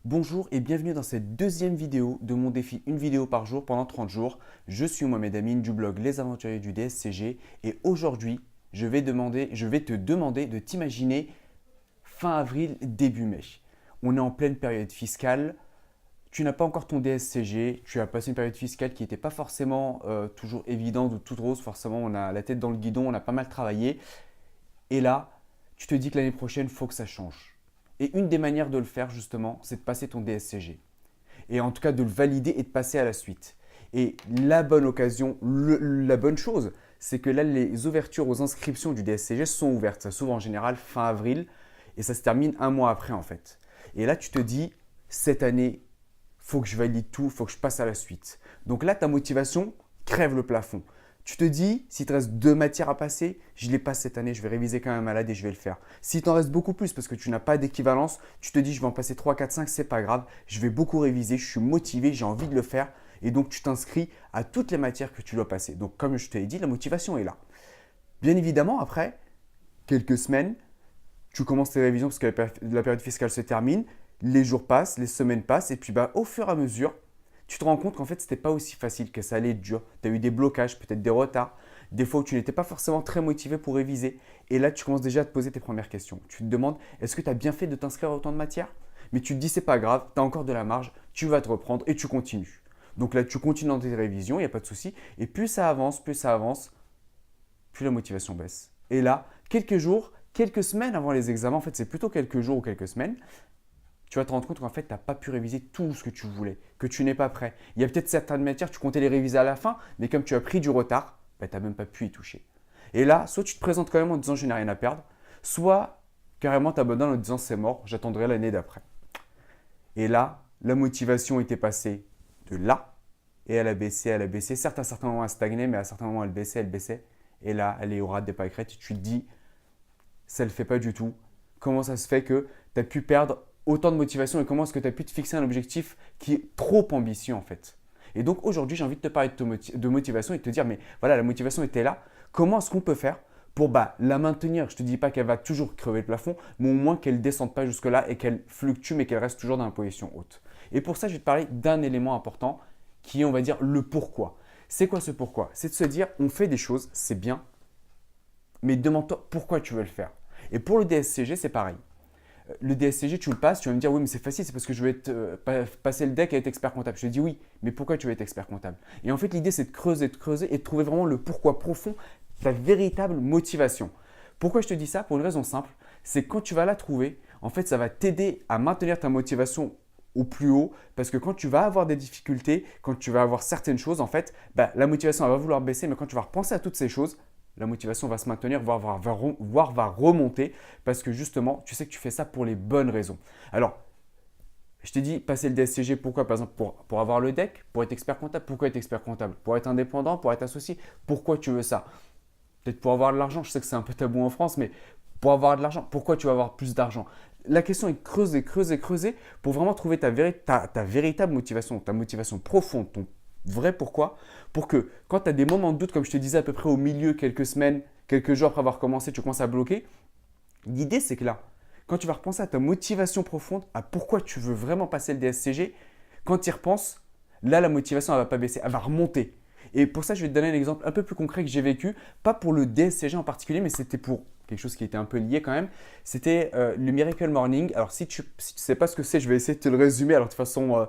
Bonjour et bienvenue dans cette deuxième vidéo de mon défi une vidéo par jour pendant 30 jours. Je suis Mohamed Amine du blog Les Aventuriers du DSCG et aujourd'hui, je vais te demander de t'imaginer fin avril, début mai. On est en pleine période fiscale, tu n'as pas encore ton DSCG, tu as passé une période fiscale qui n'était pas forcément toujours évidente ou toute rose, forcément on a la tête dans le guidon, on a pas mal travaillé et là, tu te dis que l'année prochaine, il faut que ça change. Et une des manières de le faire, justement, c'est de passer ton DSCG. Et en tout cas, de le valider et de passer à la suite. Et la bonne occasion, la bonne chose, c'est que là, les ouvertures aux inscriptions du DSCG sont ouvertes. Ça s'ouvre en général fin avril et ça se termine un mois après, en fait. Et là, tu te dis, cette année, il faut que je valide tout, il faut que je passe à la suite. Donc là, ta motivation crève le plafond. Tu te dis, s'il te reste 2 matières à passer, je les passe cette année, je vais réviser quand même malade et je vais le faire. S'il t'en reste beaucoup plus parce que tu n'as pas d'équivalence, tu te dis, je vais en passer 3, 4, 5, c'est pas grave, je vais beaucoup réviser, je suis motivé, j'ai envie de le faire. Et donc, tu t'inscris à toutes les matières que tu dois passer. Donc, comme je te l'ai dit, la motivation est là. Bien évidemment, après quelques semaines, tu commences tes révisions parce que la période fiscale se termine, les jours passent, les semaines passent, et puis au fur et à mesure, tu te rends compte qu'en fait, ce n'était pas aussi facile, que ça allait être dur. Tu as eu des blocages, peut-être des retards, des fois où tu n'étais pas forcément très motivé pour réviser. Et là, tu commences déjà à te poser tes premières questions. Tu te demandes, est-ce que tu as bien fait de t'inscrire à autant de matières? Mais tu te dis, c'est pas grave, tu as encore de la marge, tu vas te reprendre et tu continues. Donc là, tu continues dans tes révisions, il n'y a pas de souci. Et plus ça avance, plus la motivation baisse. Et là, quelques jours, quelques semaines avant les examens, en fait, c'est plutôt quelques jours ou quelques semaines, tu vas te rendre compte qu'en fait, tu n'as pas pu réviser tout ce que tu voulais, que tu n'es pas prêt. Il y a peut-être certaines matières, tu comptais les réviser à la fin, mais comme tu as pris du retard, tu n'as même pas pu y toucher. Et là, soit tu te présentes quand même en disant je n'ai rien à perdre, soit carrément tu abandonnes en disant c'est mort, j'attendrai l'année d'après. Et là, la motivation était passée de là, et elle a baissé, elle a baissé. Certes, à certains moments, elle stagné, mais à certains moments, elle baissait, elle baissait. Et là, elle est au ras des pâquerettes. Tu te dis, ça ne le fait pas du tout. Comment ça se fait que tu as pu perdre autant de motivation et comment est-ce que tu as pu te fixer un objectif qui est trop ambitieux en fait. Et donc aujourd'hui, j'ai envie de te parler de motivation et de te dire, mais voilà, la motivation était là. Comment est-ce qu'on peut faire pour la maintenir? Je ne te dis pas qu'elle va toujours crever le plafond, mais au moins qu'elle ne descende pas jusque-là et qu'elle fluctue, mais qu'elle reste toujours dans la position haute. Et pour ça, je vais te parler d'un élément important qui est, on va dire, le pourquoi. C'est quoi ce pourquoi? C'est de se dire, on fait des choses, c'est bien, mais demande-toi pourquoi tu veux le faire. Et pour le DSCG, c'est pareil. Le DSCG, tu le passes, tu vas me dire oui, mais c'est facile, c'est parce que je vais passer le deck et être expert comptable. Je te dis oui, mais pourquoi tu veux être expert comptable? Et en fait, l'idée, c'est de creuser et de trouver vraiment le pourquoi profond, ta véritable motivation. Pourquoi je te dis ça? Pour une raison simple, c'est que quand tu vas la trouver, en fait, ça va t'aider à maintenir ta motivation au plus haut parce que quand tu vas avoir des difficultés, quand tu vas avoir certaines choses, en fait, la motivation elle va vouloir baisser, mais quand tu vas repenser à toutes ces choses, la motivation va se maintenir, voire va remonter parce que justement, tu sais que tu fais ça pour les bonnes raisons. Alors, je t'ai dit, passer le DSCG, pourquoi? Par exemple, pour avoir le deck, pour être expert comptable. Pourquoi être expert comptable? Pour être indépendant, pour être associé. Pourquoi tu veux ça? Peut-être pour avoir de l'argent. Je sais que c'est un peu tabou en France, mais pour avoir de l'argent, pourquoi tu vas avoir plus d'argent? La question est de creuser pour vraiment trouver ta véritable motivation, ta motivation profonde, ton vrai pourquoi, pour que quand tu as des moments de doute, comme je te disais à peu près au milieu, quelques semaines, quelques jours après avoir commencé, tu commences à bloquer, l'idée c'est que là, quand tu vas repenser à ta motivation profonde, à pourquoi tu veux vraiment passer le DSCG, quand tu y repenses, là la motivation elle ne va pas baisser, elle va remonter. Et pour ça, je vais te donner un exemple un peu plus concret que j'ai vécu, pas pour le DSCG en particulier, mais c'était pour quelque chose qui était un peu lié quand même. C'était le Miracle Morning. Alors si tu ne sais pas ce que c'est, je vais essayer de te le résumer alors de façon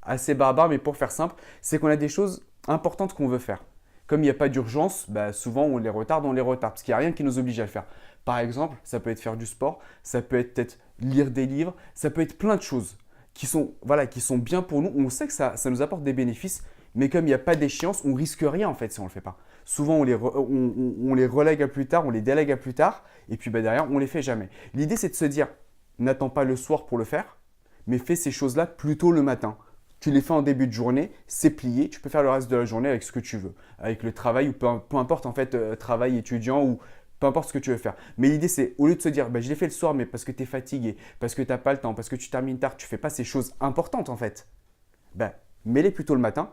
assez barbare, mais pour faire simple, c'est qu'on a des choses importantes qu'on veut faire. Comme il n'y a pas d'urgence, souvent on les retarde, parce qu'il n'y a rien qui nous oblige à le faire. Par exemple, ça peut être faire du sport, ça peut être peut-être lire des livres, ça peut être plein de choses qui sont, qui sont bien pour nous. On sait que ça nous apporte des bénéfices, mais comme il n'y a pas d'échéance, on risque rien en fait si on ne le fait pas. Souvent, on les relègue à plus tard, on les délègue à plus tard, et puis derrière, on ne les fait jamais. L'idée, c'est de se dire, n'attends pas le soir pour le faire, mais fais ces choses-là plutôt le matin. Tu les fais en début de journée, c'est plié, tu peux faire le reste de la journée avec ce que tu veux, avec le travail ou peu importe en fait, travail étudiant ou peu importe ce que tu veux faire. Mais l'idée c'est, au lieu de se dire, je l'ai fait le soir mais parce que tu es fatigué, parce que tu n'as pas le temps, parce que tu termines tard, tu ne fais pas ces choses importantes en fait. Mets-les plutôt le matin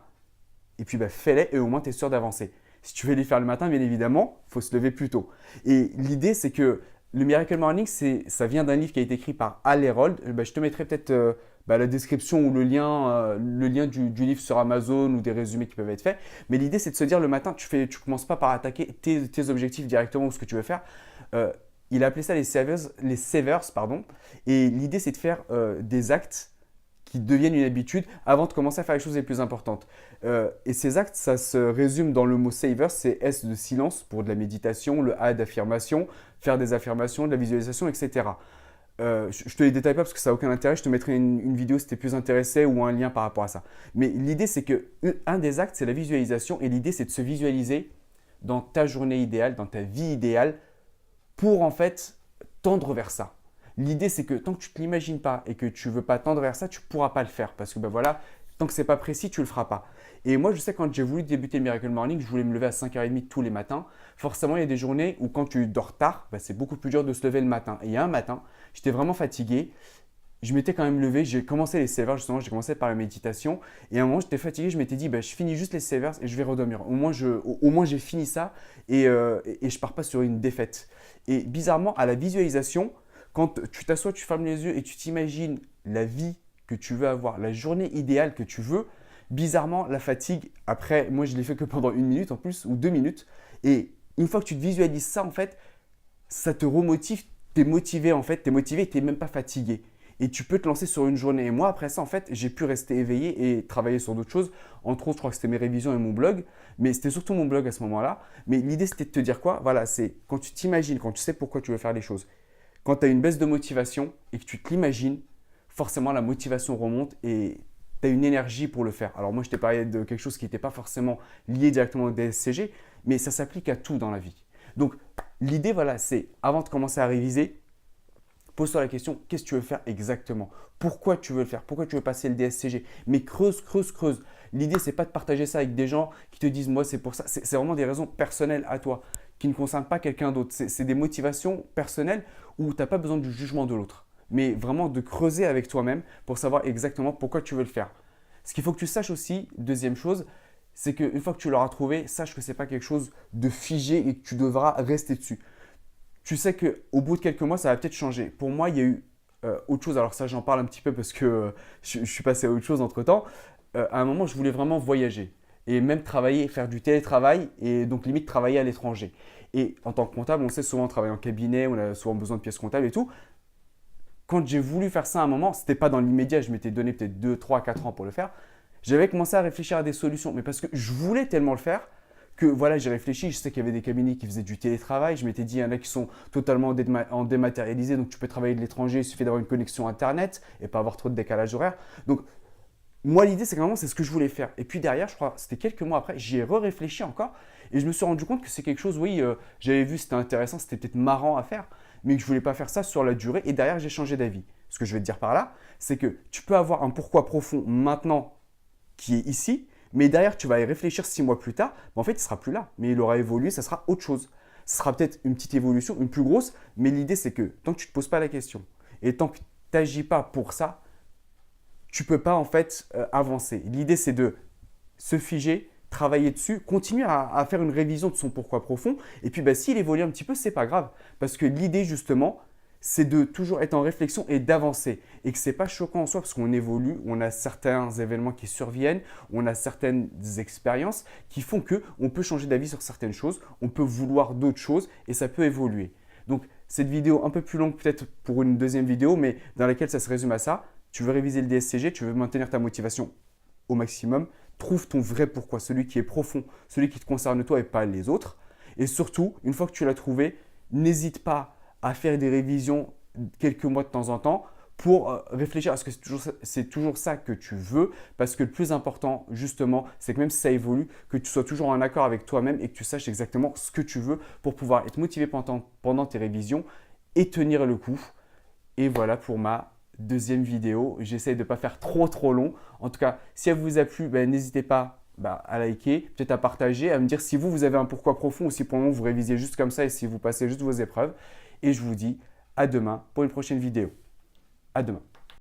et puis fais-les et au moins tu es sûr d'avancer. Si tu veux les faire le matin, bien évidemment, il faut se lever plus tôt. Et l'idée c'est que le Miracle Morning, ça vient d'un livre qui a été écrit par Hal Herold. Je te mettrai peut-être la description ou le lien du livre sur Amazon ou des résumés qui peuvent être faits. Mais l'idée, c'est de se dire le matin, tu commences pas par attaquer tes objectifs directement ou ce que tu veux faire. Il a appelé ça les savers, pardon. Et l'idée, c'est de faire des actes qui deviennent une habitude avant de commencer à faire les choses les plus importantes. Et ces actes, ça se résume dans le mot savers, c'est S de silence pour de la méditation, le A d'affirmation, faire des affirmations, de la visualisation, etc. Je te les détaille pas parce que ça n'a aucun intérêt, je te mettrai une vidéo si tu es plus intéressé ou un lien par rapport à ça. Mais l'idée, c'est que un des actes, c'est la visualisation et l'idée, c'est de se visualiser dans ta journée idéale, dans ta vie idéale pour en fait tendre vers ça. L'idée, c'est que tant que tu ne te l'imagines pas et que tu ne veux pas tendre vers ça, tu ne pourras pas le faire parce que voilà, tant que ce n'est pas précis, tu ne le feras pas. Et moi, je sais quand j'ai voulu débuter le Miracle Morning, je voulais me lever à 5h30 tous les matins. Forcément, il y a des journées où quand tu dors tard, c'est beaucoup plus dur de se lever le matin. Et il y a un matin, j'étais vraiment fatigué. Je m'étais quand même levé, j'ai commencé les savers, justement, j'ai commencé par la méditation. Et à un moment, j'étais fatigué, je m'étais dit, je finis juste les savers et je vais redormir. Au moins j'ai fini ça et je ne pars pas sur une défaite. Et bizarrement, à la visualisation, quand tu t'assois, tu fermes les yeux et tu t'imagines la vie que tu veux avoir, la journée idéale que tu veux, bizarrement, la fatigue, après, moi je l'ai fait que pendant 1 minute en plus ou 2 minutes. Et une fois que tu te visualises ça, en fait, ça te remotive, tu es motivé en fait, tu es motivé, tu n'es même pas fatigué. Et tu peux te lancer sur une journée. Et moi, après ça, en fait, j'ai pu rester éveillé et travailler sur d'autres choses. Entre autres, je crois que c'était mes révisions et mon blog. Mais c'était surtout mon blog à ce moment-là. Mais l'idée, c'était de te dire quoi? Voilà, c'est quand tu t'imagines, quand tu sais pourquoi tu veux faire les choses. Quand tu as une baisse de motivation et que tu te l'imagines, forcément la motivation remonte et tu as une énergie pour le faire. Alors moi, je t'ai parlé de quelque chose qui n'était pas forcément lié directement au DSCG, mais ça s'applique à tout dans la vie. Donc l'idée, voilà, c'est avant de commencer à réviser, pose-toi la question, qu'est-ce que tu veux faire exactement? Pourquoi tu veux le faire? Pourquoi tu veux passer le DSCG? Mais creuse, creuse, creuse. L'idée, c'est pas de partager ça avec des gens qui te disent, moi, c'est pour ça. C'est vraiment des raisons personnelles à toi, qui ne concernent pas quelqu'un d'autre. C'est des motivations personnelles où tu n'as pas besoin du jugement de l'autre, mais vraiment de creuser avec toi-même pour savoir exactement pourquoi tu veux le faire. Ce qu'il faut que tu saches aussi, deuxième chose, c'est qu'une fois que tu l'auras trouvé, sache que ce n'est pas quelque chose de figé et que tu devras rester dessus. Tu sais qu'au bout de quelques mois, ça va peut-être changer. Pour moi, il y a eu autre chose. Alors ça, j'en parle un petit peu parce que je suis passé à autre chose entre-temps. À un moment, je voulais vraiment voyager et même travailler, faire du télétravail et donc limite travailler à l'étranger. Et en tant que comptable, on sait souvent travailler en cabinet, on a souvent besoin de pièces comptables et tout. Quand j'ai voulu faire ça à un moment, ce n'était pas dans l'immédiat, je m'étais donné peut-être 2, 3, 4 ans pour le faire. J'avais commencé à réfléchir à des solutions, mais parce que je voulais tellement le faire que voilà, j'ai réfléchi. Je sais qu'il y avait des cabinets qui faisaient du télétravail. Je m'étais dit, il y en a qui sont totalement en dématérialisé, donc tu peux travailler de l'étranger, il suffit d'avoir une connexion Internet et pas avoir trop de décalage horaire. Donc, moi, l'idée, c'est vraiment, c'est ce que je voulais faire. Et puis derrière, je crois, c'était quelques mois après, j'y ai réfléchi encore et je me suis rendu compte que c'est quelque chose, oui, j'avais vu, c'était intéressant, c'était peut-être marrant à faire, mais que je ne voulais pas faire ça sur la durée. Et derrière, j'ai changé d'avis. Ce que je vais te dire par là, c'est que tu peux avoir un pourquoi profond maintenant qui est ici, mais derrière, tu vas y réfléchir 6 mois plus tard, en fait, il ne sera plus là, mais il aura évolué, ça sera autre chose. Ce sera peut-être une petite évolution, une plus grosse, mais l'idée, c'est que tant que tu ne te poses pas la question et tant que tu n'agis pas pour ça, tu ne peux pas en fait avancer. L'idée, c'est de se figer, travailler dessus, continuer à faire une révision de son pourquoi profond. Et puis, s'il évolue un petit peu, ce n'est pas grave. Parce que l'idée, justement, c'est de toujours être en réflexion et d'avancer. Et que ce n'est pas choquant en soi parce qu'on évolue, on a certains événements qui surviennent, on a certaines expériences qui font qu'on peut changer d'avis sur certaines choses, on peut vouloir d'autres choses et ça peut évoluer. Donc, cette vidéo un peu plus longue peut-être pour une deuxième vidéo, mais dans laquelle ça se résume à ça. Tu veux réviser le DSCG, tu veux maintenir ta motivation au maximum, trouve ton vrai pourquoi, celui qui est profond, celui qui te concerne toi et pas les autres. Et surtout, une fois que tu l'as trouvé, n'hésite pas à faire des révisions quelques mois de temps en temps pour réfléchir à ce que c'est toujours ça que tu veux. Parce que le plus important, justement, c'est que même si ça évolue, que tu sois toujours en accord avec toi-même et que tu saches exactement ce que tu veux pour pouvoir être motivé pendant tes révisions et tenir le coup. Et voilà pour ma deuxième vidéo. J'essaye de ne pas faire trop long. En tout cas, si elle vous a plu, n'hésitez pas à liker, peut-être à partager, à me dire si vous avez un pourquoi profond ou si pour le moment vous révisez juste comme ça et si vous passez juste vos épreuves. Et je vous dis à demain pour une prochaine vidéo. À demain.